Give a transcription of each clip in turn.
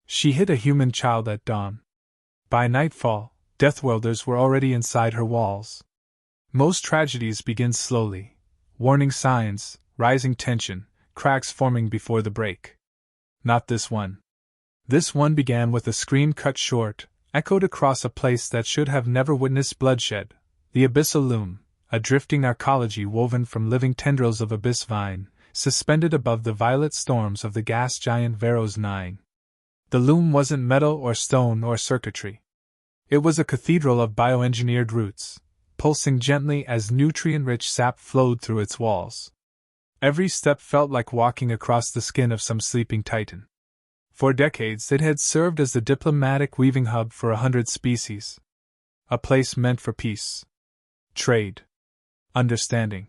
She hid a human child at dawn. By nightfall, deathworlders were already inside her walls. Most tragedies begin slowly. Warning signs, rising tension, cracks forming before the break. Not this one. This one began with a scream cut short, echoed across a place that should have never witnessed bloodshed. The Abyssal Loom, a drifting arcology woven from living tendrils of abyss vine, suspended above the violet storms of the gas giant Veros 9. The loom wasn't metal or stone or circuitry. It was a cathedral of bioengineered roots, pulsing gently as nutrient-rich sap flowed through its walls. Every step felt like walking across the skin of some sleeping titan. For decades it had served as the diplomatic weaving hub for 100 species. A place meant for peace, trade, understanding.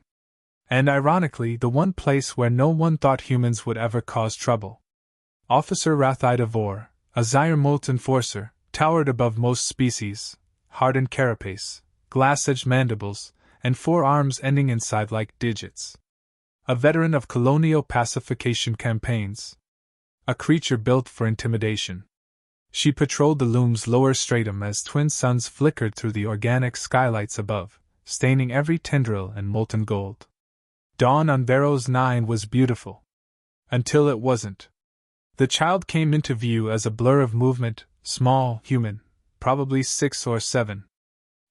And ironically, the one place where no one thought humans would ever cause trouble. Officer Rathida Vor, a Zyre molt enforcer, towered above most species, hardened carapace, glass-edged mandibles, and 4 arms ending inside like digits. A veteran of colonial pacification campaigns. A creature built for intimidation. She patrolled the loom's lower stratum as twin suns flickered through the organic skylights above, staining every tendril in molten gold. Dawn on Veros 9 was beautiful. Until it wasn't. The child came into view as a blur of movement, small, human, probably 6 or 7.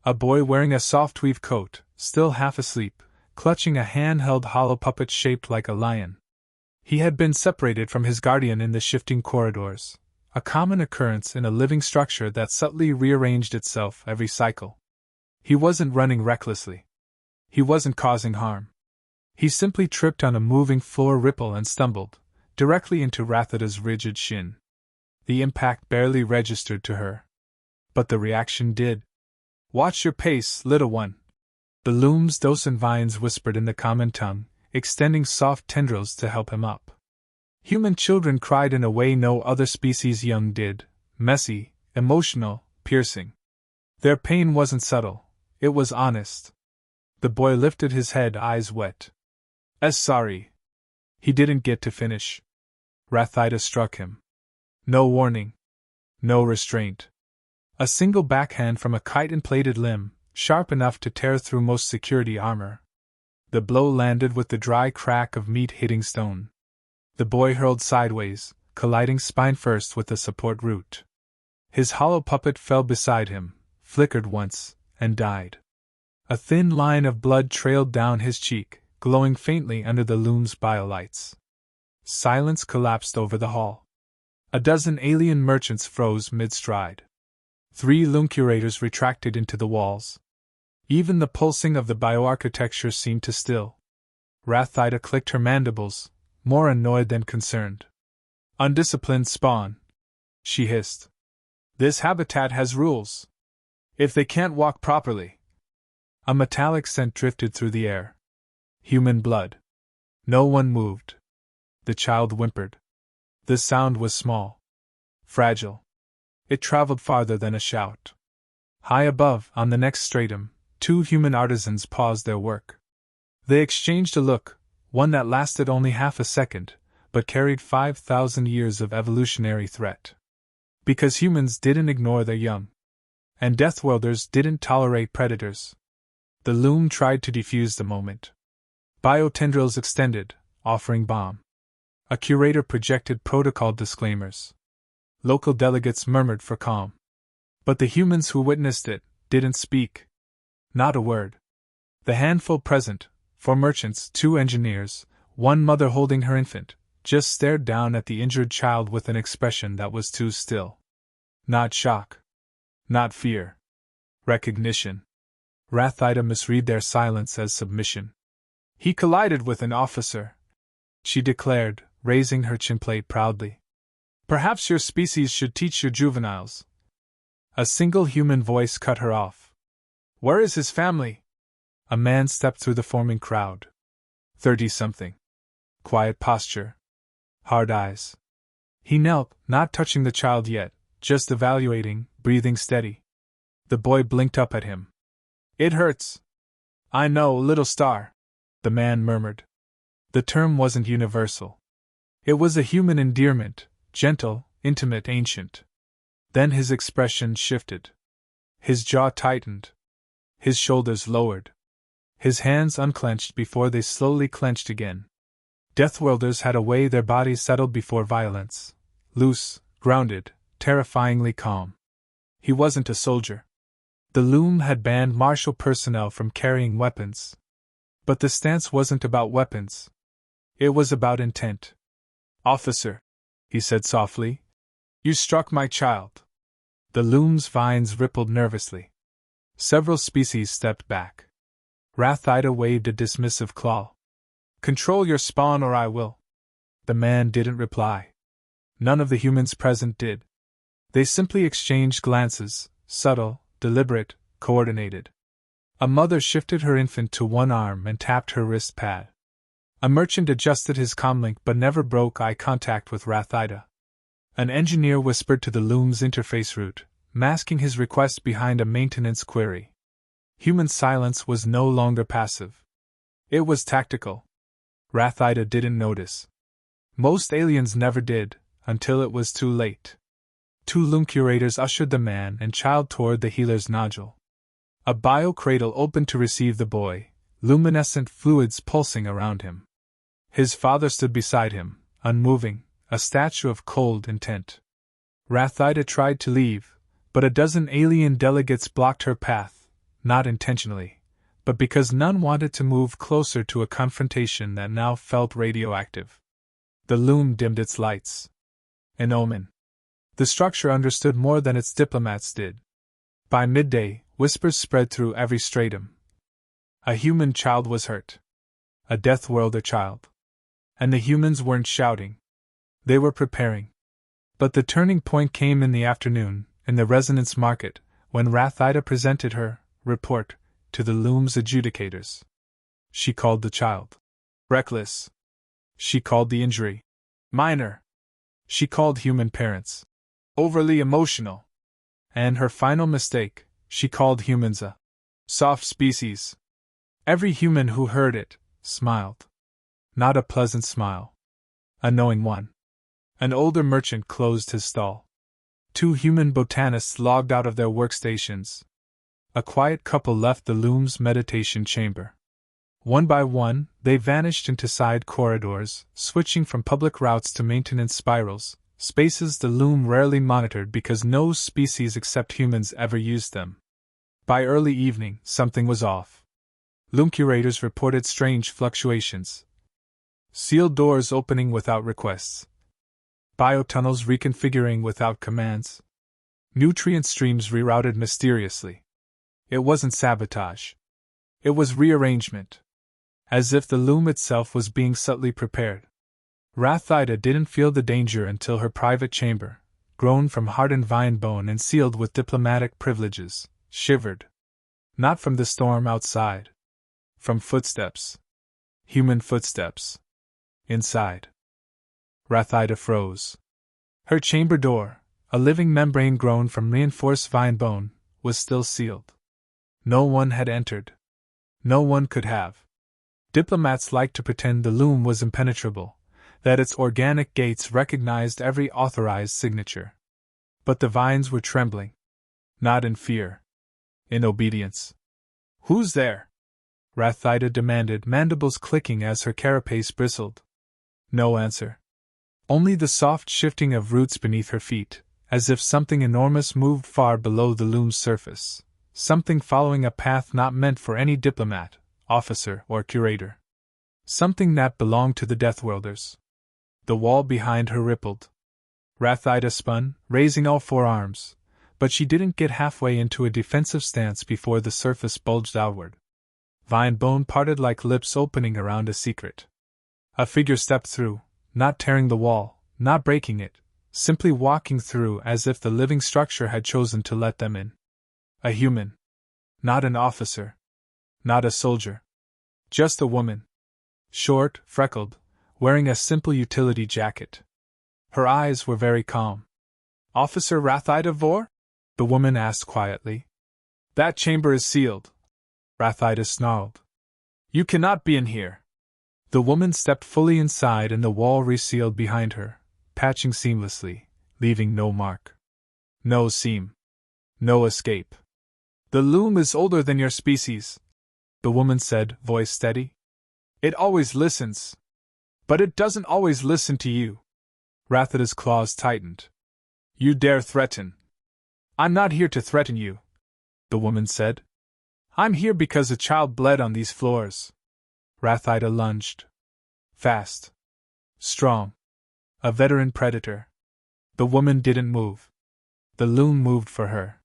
A boy wearing a soft weave coat, still half asleep, clutching a hand-held hollow puppet shaped like a lion. He had been separated from his guardian in the shifting corridors, a common occurrence in a living structure that subtly rearranged itself every cycle. He wasn't running recklessly. He wasn't causing harm. He simply tripped on a moving floor ripple and stumbled, directly into Rathida's rigid shin. The impact barely registered to her. But the reaction did. "Watch your pace, little one," the loom's docent vines whispered in the common tongue, extending soft tendrils to help him up. Human children cried in a way no other species young did, messy, emotional, piercing. Their pain wasn't subtle, it was honest. The boy lifted his head, eyes wet. Sorry." He didn't get to finish. Rathida struck him. No warning. No restraint. A single backhand from a chitin-plated limb, sharp enough to tear through most security armor. The blow landed with the dry crack of meat hitting stone. The boy hurled sideways, colliding spine first with the support root. His hollow puppet fell beside him, flickered once, and died. A thin line of blood trailed down his cheek, glowing faintly under the loom's biolights. Silence collapsed over the hall. A dozen alien merchants froze mid-stride. 3 loom curators retracted into the walls. Even the pulsing of the bioarchitecture seemed to still. Rathida clicked her mandibles, more annoyed than concerned. "Undisciplined spawn," she hissed. "This habitat has rules. If they can't walk properly." A metallic scent drifted through the air. Human blood. No one moved. The child whimpered. The sound was small. Fragile. It traveled farther than a shout. High above, on the next stratum, 2 human artisans paused their work. They exchanged a look, one that lasted only half a second, but carried 5,000 years of evolutionary threat. Because humans didn't ignore their young. And deathworlders didn't tolerate predators. The loom tried to defuse the moment. Biotendrils extended, offering balm. A curator projected protocol disclaimers. Local delegates murmured for calm. But the humans who witnessed it didn't speak. Not a word. The handful present, 4 merchants, 2 engineers, 1 mother holding her infant, just stared down at the injured child with an expression that was too still. Not shock. Not fear. Recognition. Rathida misread their silence as submission. "He collided with an officer," she declared, raising her chinplate proudly. "Perhaps your species should teach your juveniles." A single human voice cut her off. "Where is his family?" A man stepped through the forming crowd. 30-something. Quiet posture. Hard eyes. He knelt, not touching the child yet, just evaluating, breathing steady. The boy blinked up at him. "It hurts." "I know, little star," the man murmured. The term wasn't universal. It was a human endearment, gentle, intimate, ancient. Then his expression shifted. His jaw tightened. His shoulders lowered. His hands unclenched before they slowly clenched again. Deathworlders had a way their bodies settled before violence. Loose, grounded, terrifyingly calm. He wasn't a soldier. The Loom had banned martial personnel from carrying weapons. But the stance wasn't about weapons. It was about intent. "Officer," he said softly, "you struck my child." The Loom's vines rippled nervously. Several species stepped back. Rathida waved a dismissive claw. "Control your spawn or I will." The man didn't reply. None of the humans present did. They simply exchanged glances, subtle, deliberate, coordinated. A mother shifted her infant to one arm and tapped her wrist pad. A merchant adjusted his comlink but never broke eye contact with Rathida. An engineer whispered to the Loom's interface route, masking his request behind a maintenance query. Human silence was no longer passive. It was tactical. Rathida didn't notice. Most aliens never did, until it was too late. Two Loom curators ushered the man and child toward the healer's nodule. A bio-cradle opened to receive the boy, luminescent fluids pulsing around him. His father stood beside him, unmoving, a statue of cold intent. Rathida tried to leave, but a dozen alien delegates blocked her path, not intentionally, but because none wanted to move closer to a confrontation that now felt radioactive. The Loom dimmed its lights. An omen. The structure understood more than its diplomats did. By midday, whispers spread through every stratum. A human child was hurt. A Deathworlder child. And the humans weren't shouting. They were preparing. But the turning point came in the afternoon, in the resonance market, when Rathida presented her report to the Loom's adjudicators. She called the child reckless. She called the injury minor. She called human parents overly emotional. And her final mistake, she called humans a soft species. Every human who heard it smiled. Not a pleasant smile. A knowing one. An older merchant closed his stall. Two human botanists logged out of their workstations. A quiet couple left the Loom's meditation chamber. One by one, they vanished into side corridors, switching from public routes to maintenance spirals, spaces the Loom rarely monitored because no species except humans ever used them. By early evening, something was off. Loom curators reported strange fluctuations. Sealed doors opening without requests. Biotunnels reconfiguring without commands. Nutrient streams rerouted mysteriously. It wasn't sabotage. It was rearrangement. As if the Loom itself was being subtly prepared. Rathida didn't feel the danger until her private chamber, grown from hardened vine bone and sealed with diplomatic privileges, shivered. Not from the storm outside. From footsteps. Human footsteps. Inside. Rathida froze. Her chamber door, a living membrane grown from reinforced vine bone, was still sealed. No one had entered. No one could have. Diplomats liked to pretend the Loom was impenetrable, that its organic gates recognized every authorized signature. But the vines were trembling. Not in fear. In obedience. "Who's there?" Rathida demanded, mandibles clicking as her carapace bristled. No answer. Only the soft shifting of roots beneath her feet, as if something enormous moved far below the Loom's surface, something following a path not meant for any diplomat, officer, or curator. Something that belonged to the Deathworlders. The wall behind her rippled. Rathida spun, raising all four arms, but she didn't get halfway into a defensive stance before the surface bulged outward. Vine bone parted like lips opening around a secret. A figure stepped through, not tearing the wall, not breaking it, simply walking through as if the living structure had chosen to let them in. A human. Not an officer. Not a soldier. Just a woman. Short, freckled, wearing a simple utility jacket. Her eyes were very calm. "Officer Rathida Vor?" the woman asked quietly. "That chamber is sealed," Rathida snarled. "You cannot be in here." The woman stepped fully inside and the wall resealed behind her, patching seamlessly, leaving no mark. No seam. No escape. The loom is older than your species, the woman said, voice steady. It always listens. But it doesn't always listen to you. Rathida's claws tightened. You dare threaten. I'm not here to threaten you, the woman said. I'm here because a child bled on these floors. Rathida lunged. Fast. Strong. A veteran predator. The woman didn't move. The loom moved for her.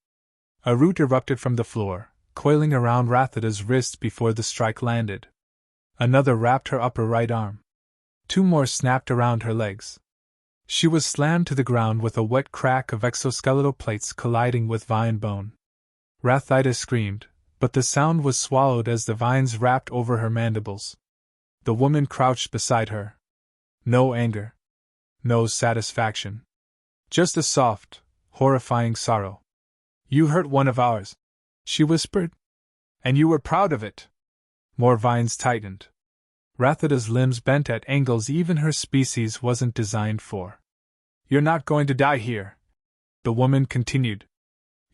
A root erupted from the floor, coiling around Rathida's wrist before the strike landed. Another wrapped her upper right arm. 2 more snapped around her legs. She was slammed to the ground with a wet crack of exoskeletal plates colliding with vine bone. Rathida screamed, but the sound was swallowed as the vines wrapped over her mandibles. The woman crouched beside her. No anger. No satisfaction. Just a soft, horrifying sorrow. You hurt one of ours, she whispered. And you were proud of it. More vines tightened. Rathida's limbs bent at angles even her species wasn't designed for. You're not going to die here, the woman continued.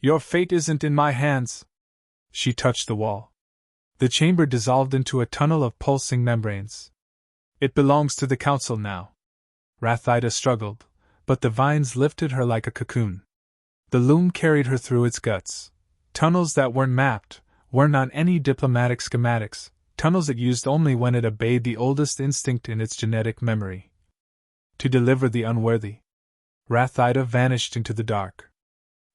Your fate isn't in my hands. She touched the wall. The chamber dissolved into a tunnel of pulsing membranes. It belongs to the council now. Rathida struggled, but the vines lifted her like a cocoon. The loom carried her through its guts. Tunnels that weren't mapped, weren't on any diplomatic schematics, tunnels it used only when it obeyed the oldest instinct in its genetic memory. To deliver the unworthy. Rathida vanished into the dark.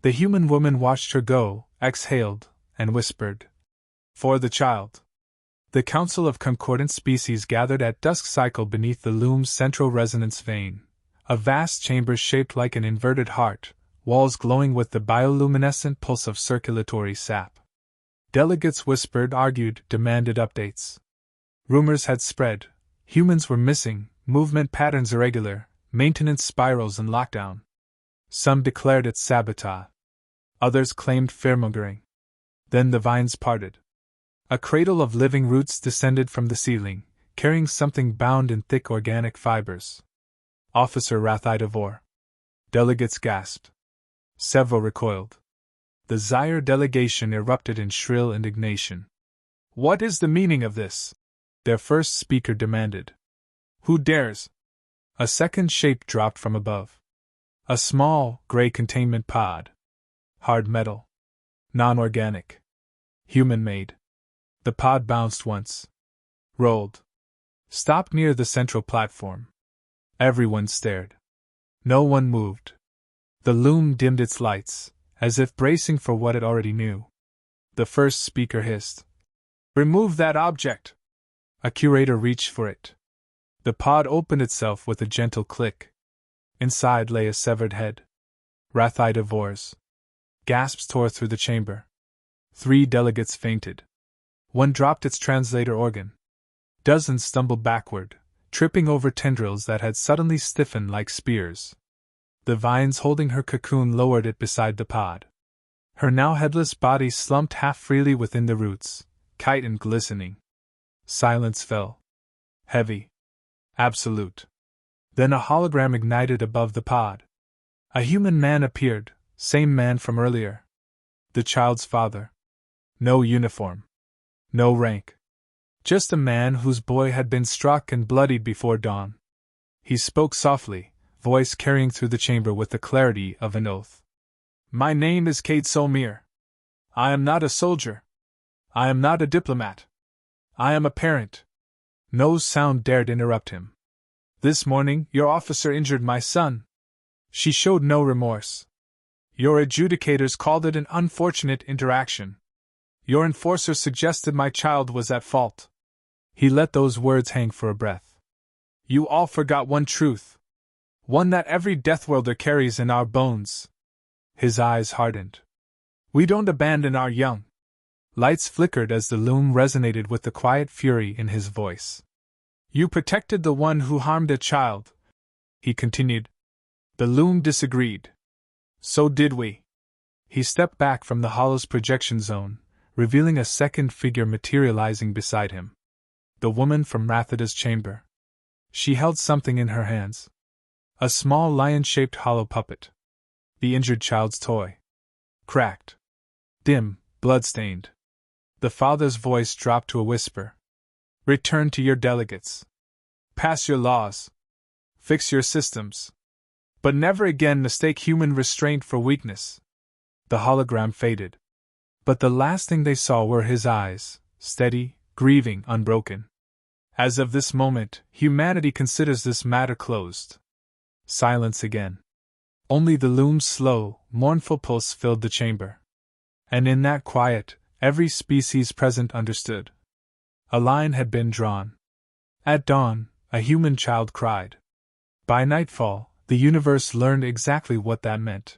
The human woman watched her go, exhaled, and whispered. For the child. The Council of Concordant Species gathered at dusk cycle beneath the loom's central resonance vein, a vast chamber shaped like an inverted heart, walls glowing with the bioluminescent pulse of circulatory sap. Delegates whispered, argued, demanded updates. Rumors had spread. Humans were missing, movement patterns irregular, maintenance spirals in lockdown. Some declared it sabotage. Others claimed fearmongering. Then the vines parted. A cradle of living roots descended from the ceiling, carrying something bound in thick organic fibers. Officer Rathida Vor. Delegates gasped. Several recoiled. The Zaire delegation erupted in shrill indignation. What is the meaning of this? Their first speaker demanded. Who dares? A second shape dropped from above. A small, gray containment pod. Hard metal. Non-organic. Human-made. The pod bounced once. Rolled. Stopped near the central platform. Everyone stared. No one moved. The loom dimmed its lights, as if bracing for what it already knew. The first speaker hissed. Remove that object! A curator reached for it. The pod opened itself with a gentle click. Inside lay a severed head. Rathida Vor's. Gasps tore through the chamber. 3 delegates fainted. 1 dropped its translator organ. Dozens stumbled backward, tripping over tendrils that had suddenly stiffened like spears. The vines holding her cocoon lowered it beside the pod. Her now headless body slumped half freely within the roots, kite and glistening. Silence fell. Heavy. Absolute. Then a hologram ignited above the pod. A human man appeared, same man from earlier. The child's father. No uniform. No rank. Just a man whose boy had been struck and bloodied before dawn. He spoke softly, voice carrying through the chamber with the clarity of an oath. My name is Kate Solmir. I am not a soldier. I am not a diplomat. I am a parent. No sound dared interrupt him. This morning, your officer injured my son. She showed no remorse. Your adjudicators called it an unfortunate interaction. Your enforcer suggested my child was at fault. He let those words hang for a breath. You all forgot one truth. One that every deathworlder carries in our bones. His eyes hardened. We don't abandon our young. Lights flickered as the loom resonated with the quiet fury in his voice. You protected the one who harmed a child, he continued. The loom disagreed. So did we. He stepped back from the hollow's projection zone, revealing a second figure materializing beside him. The woman from Rathida's chamber. She held something in her hands. A small lion-shaped hollow puppet. the injured child's toy. Cracked. Dim, blood-stained. The father's voice dropped to a whisper. Return to your delegates. Pass your laws. Fix your systems. But never again mistake human restraint for weakness. The hologram faded. But the last thing they saw were his eyes, steady, grieving, unbroken. As of this moment, humanity considers this matter closed. Silence again. Only the loom's slow, mournful pulse filled the chamber. And in that quiet, every species present understood. A line had been drawn. At dawn, a human child cried. By nightfall, the universe learned exactly what that meant.